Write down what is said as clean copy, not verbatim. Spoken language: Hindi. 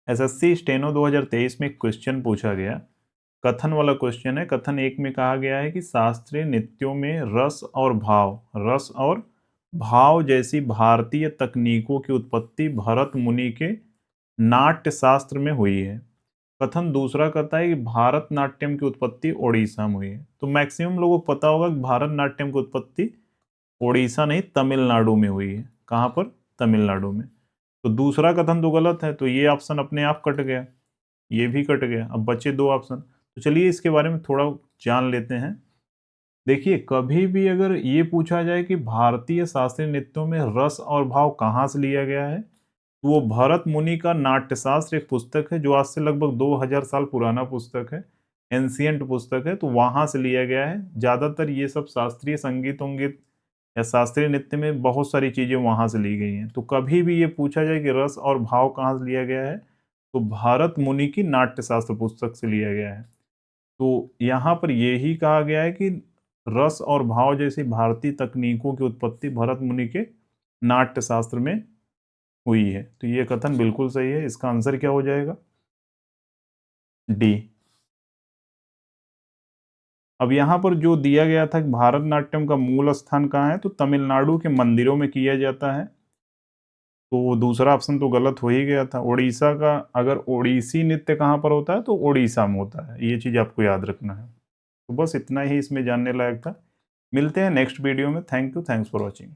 एसएससी स्टेनो 2023 में एक क्वेश्चन पूछा गया, कथन वाला क्वेश्चन है। कथन 1 में कहा गया है कि शास्त्रीय नृत्यों में रस और भाव जैसी भारतीय तकनीकों की उत्पत्ति भरत मुनि के नाट्य शास्त्र में हुई है। कथन दूसरा कहता है कि भारत नाट्यम की उत्पत्ति ओडिशा में हुई है। तो मैक्सिमम लोगों को पता होगा कि भारत नाट्यम की उत्पत्ति ओडिशा नहीं तमिलनाडु में हुई है। कहाँ पर? तमिलनाडु में। तो दूसरा कथन तो गलत है, तो ये ऑप्शन अपने आप कट गया, ये भी कट गया। अब बचे 2 ऑप्शन। तो चलिए इसके बारे में थोड़ा जान लेते हैं। देखिए, कभी भी अगर ये पूछा जाए कि भारतीय शास्त्रीय नृत्यों में रस और भाव कहाँ से लिया गया है, तो वो भरत मुनि का नाट्यशास्त्र एक पुस्तक है जो आज से लगभग 2000 साल पुराना पुस्तक है, एंशियंट पुस्तक है, तो वहां से लिया गया है। ज्यादातर ये सब शास्त्रीय संगीत उंगीत या शास्त्रीय नृत्य में बहुत सारी चीजें वहां से ली गई हैं। तो कभी भी ये पूछा जाए कि रस और भाव कहाँ से लिया गया है, तो भारत मुनि की नाट्यशास्त्र पुस्तक से लिया गया है। तो यहाँ पर यही कहा गया है कि रस और भाव जैसी भारतीय तकनीकों की उत्पत्ति भरत मुनि के नाट्यशास्त्र में हुई है। तो ये कथन बिल्कुल सही है। इसका आंसर क्या हो जाएगा? डी। अब यहाँ पर जो दिया गया था कि भारतनाट्यम का मूल स्थान कहाँ है, तो तमिलनाडु के मंदिरों में किया जाता है। तो दूसरा ऑप्शन तो गलत हो ही गया था। उड़ीसा का अगर ओडिसी नृत्य कहाँ पर होता है, तो उड़ीसा में होता है। ये चीज आपको याद रखना है। तो बस इतना ही इसमें जानने लायक था। मिलते हैं नेक्स्ट वीडियो में। Thank you, thanks for watching.